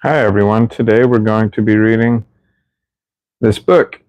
Hi everyone, today we're going to be reading this book.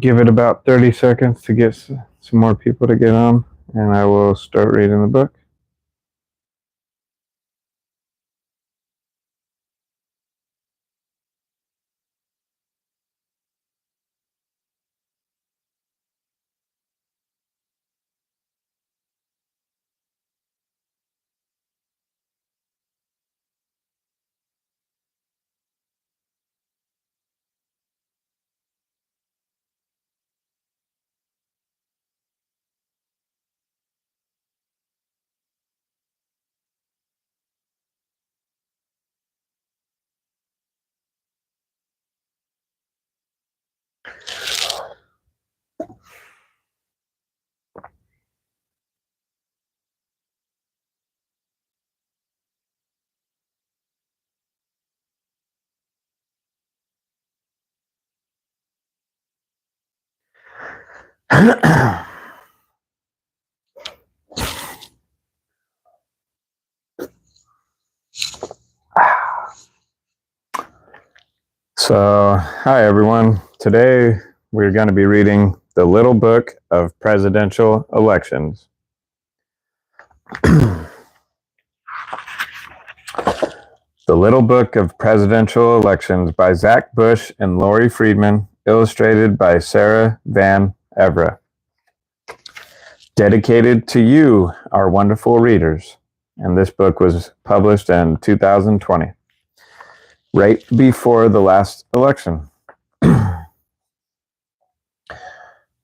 Give it about 30 seconds to get some more people to get on, and I will start reading the book. So, hi everyone. Today we're going to be reading The Little Book of Presidential Elections. The Little Book of Presidential Elections by Zach Bush and Lori Friedman, illustrated by Sarah Van Evra. Dedicated to you, our wonderful readers. And this book was published in 2020, right before the last election.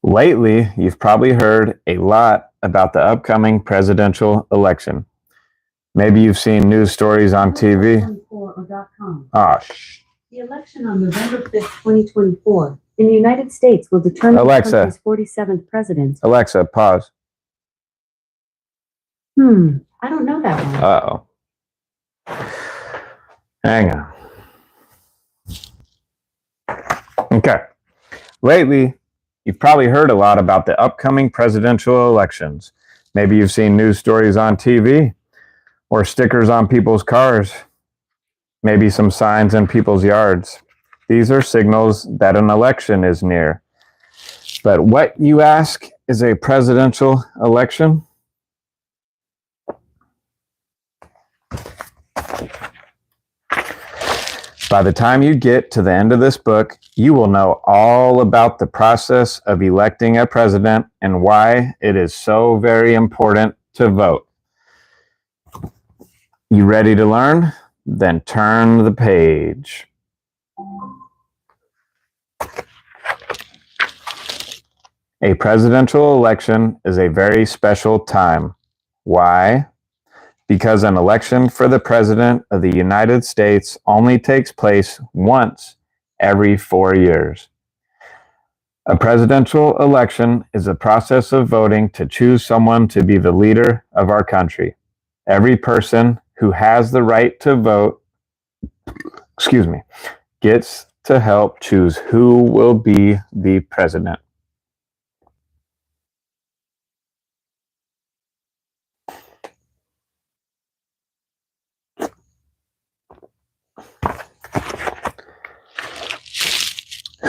Lately, you've probably heard a lot about the upcoming presidential election. Maybe you've seen news stories on TV. The election on November 5th, 2024, in the United States will determine the country's 47th president. Alexa, pause. I don't know that one. Uh-oh. Hang on. Okay. Lately, you've probably heard a lot about the upcoming presidential elections. Maybe you've seen news stories on TV or stickers on people's cars, maybe some signs in people's yards. These are signals that an election is near. But what, you ask, is a presidential election? By the time you get to the end of this book, you will know all about the process of electing a president and why it is so very important to vote. You ready to learn? Then turn the page. A presidential election is a very special time. Why? Because an election for the President of the United States only takes place once every 4 years. A presidential election is a process of voting to choose someone to be the leader of our country. Every person who has the right to vote, gets to help choose who will be the president.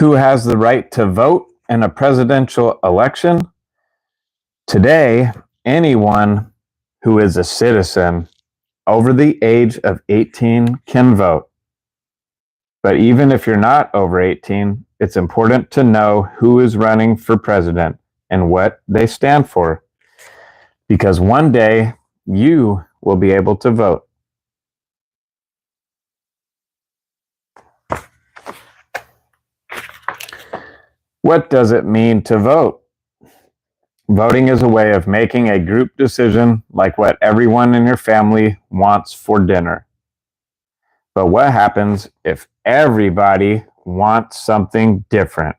Who has the right to vote in a presidential election? Today, anyone who is a citizen over the age of 18 can vote. But even if you're not over 18, it's important to know who is running for president and what they stand for. Because one day, you will be able to vote. What does it mean to vote? Voting is a way of making a group decision like what everyone in your family wants for dinner. But what happens if everybody wants something different?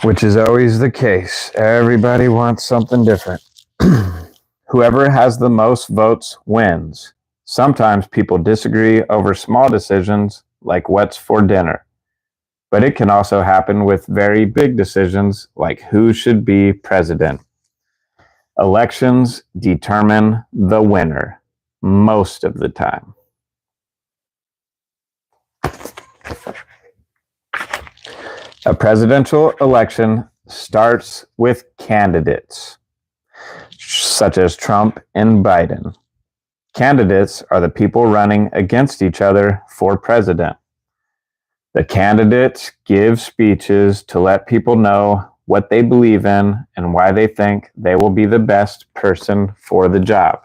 Which is always the case. Everybody wants something different. Whoever has the most votes wins. Sometimes people disagree over small decisions like what's for dinner. But it can also happen with very big decisions like who should be president. Elections determine the winner most of the time. A presidential election starts with candidates, such as Trump and Biden. Candidates are the people running against each other for president. The candidates give speeches to let people know what they believe in and why they think they will be the best person for the job.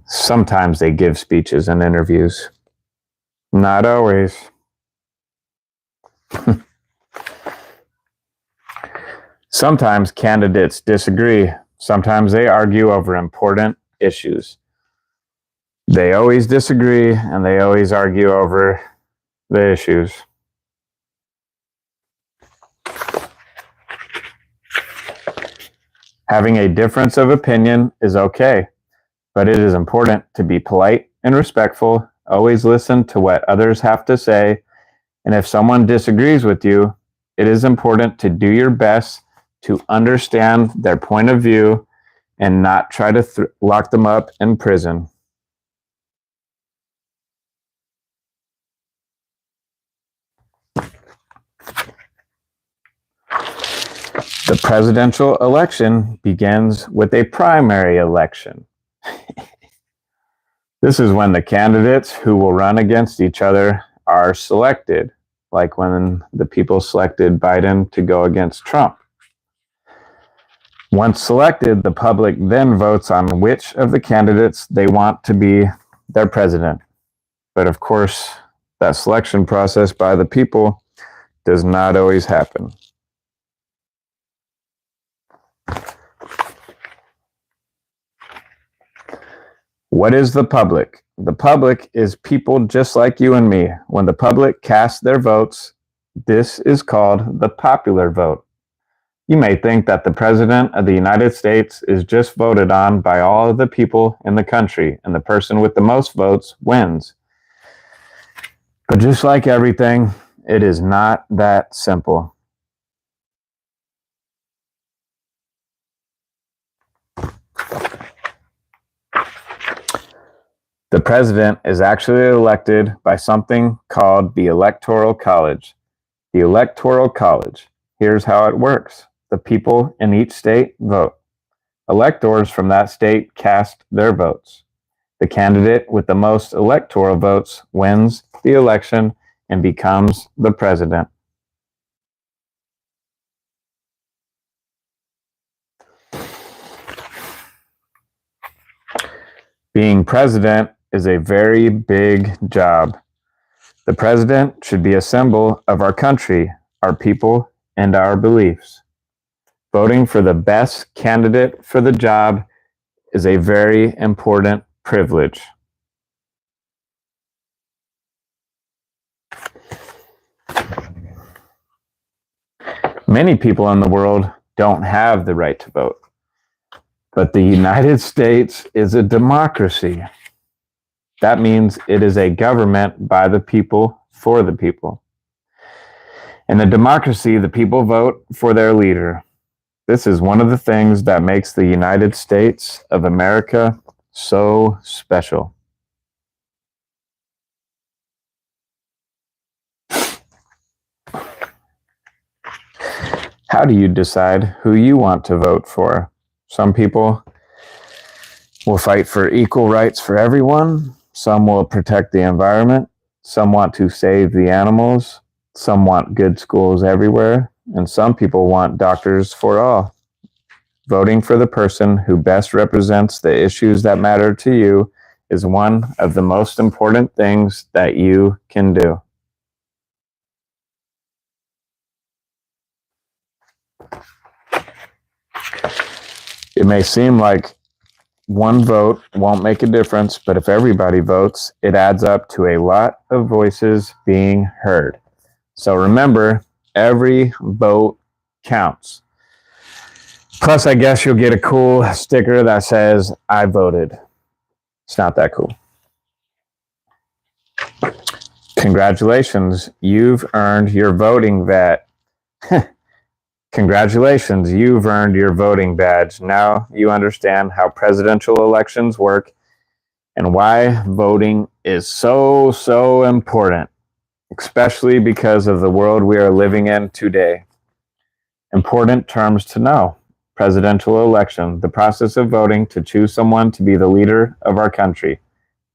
Sometimes they give speeches and interviews. Not always. Sometimes candidates disagree. Sometimes they argue over important issues. They always disagree and they always argue over the issues. Having a difference of opinion is okay, but it is important to be polite and respectful. Always listen to what others have to say. And if someone disagrees with you, it is important to do your best to understand their point of view and not try to lock them up in prison. The presidential election begins with a primary election. This is when the candidates who will run against each other are selected, like when the people selected Biden to go against Trump. Once selected, the public then votes on which of the candidates they want to be their president. But of course, that selection process by the people does not always happen. What is the public? The public is people just like you and me. When the public casts their votes, this is called the popular vote. You may think that the President of the United States is just voted on by all of the people in the country, and the person with the most votes wins. But just like everything, it is not that simple. The president is actually elected by something called the Electoral College. The Electoral College. Here's how it works. The people in each state vote. Electors from that state cast their votes. The candidate with the most electoral votes wins the election and becomes the president. Being president is a very big job. The president should be a symbol of our country, our people, and our beliefs. Voting for the best candidate for the job is a very important privilege. Many people in the world don't have the right to vote, but the United States is a democracy. That means it is a government by the people, for the people. In a democracy, the people vote for their leader. This is one of the things that makes the United States of America so special. How do you decide who you want to vote for? Some people will fight for equal rights for everyone. Some will protect the environment. Some want to save the animals. Some want good schools everywhere. And some people want doctors for all. Voting for the person who best represents the issues that matter to you is one of the most important things that you can do. It may seem like one vote won't make a difference, but if everybody votes, it adds up to a lot of voices being heard. So remember, every vote counts. Plus, I guess you'll get a cool sticker that says, I voted. It's not that cool. Congratulations, you've earned your voting vet. Congratulations, you've earned your voting badge. Now you understand how presidential elections work and why voting is so important, especially because of the world we are living in today. Important terms to know. Presidential election, the process of voting to choose someone to be the leader of our country.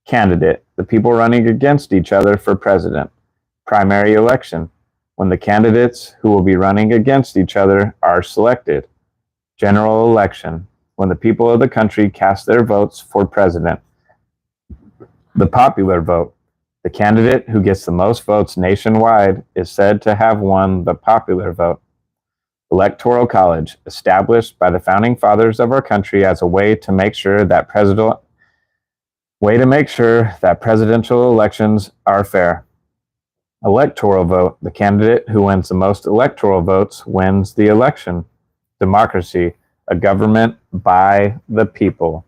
Candidate, the people running against each other for president. Primary election, when the candidates who will be running against each other are selected. General election, when the people of the country cast their votes for president. The popular vote, the candidate who gets the most votes nationwide is said to have won the popular vote. Electoral College, established by the founding fathers of our country as a way to make sure that presidential elections are fair. Electoral vote, the candidate who wins the most electoral votes wins the election. Democracy, a government by the people.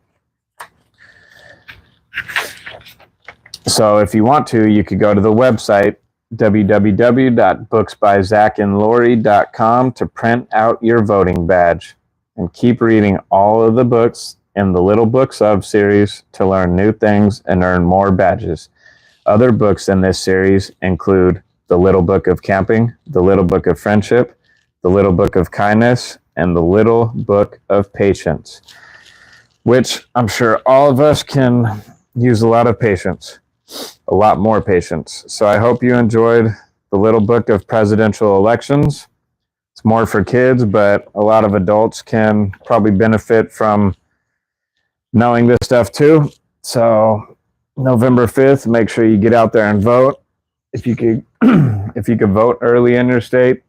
So if you want to, you could go to the website www.booksbyzachandlori.com to print out your voting badge and keep reading all of the books in the Little Books Of series to learn new things and earn more badges. Other books in this series include The Little Book of Camping, The Little Book of Friendship, The Little Book of Kindness, and The Little Book of Patience, which I'm sure all of us can use a lot of patience. A lot more patience. So I hope you enjoyed the Little Book of Presidential Elections. It's more for kids, but a lot of adults can probably benefit from knowing this stuff too. So November 5th, make sure you get out there and vote. If you could vote early in your state,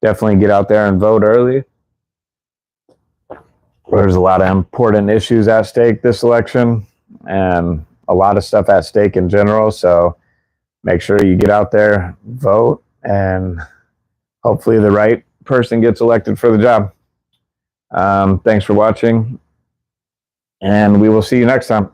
definitely get out there and vote early. There's a lot of important issues at stake this election, and a lot of stuff at stake in general. So make sure you get out there, vote, and hopefully the right person gets elected for the job. Thanks for watching, and we will see you next time.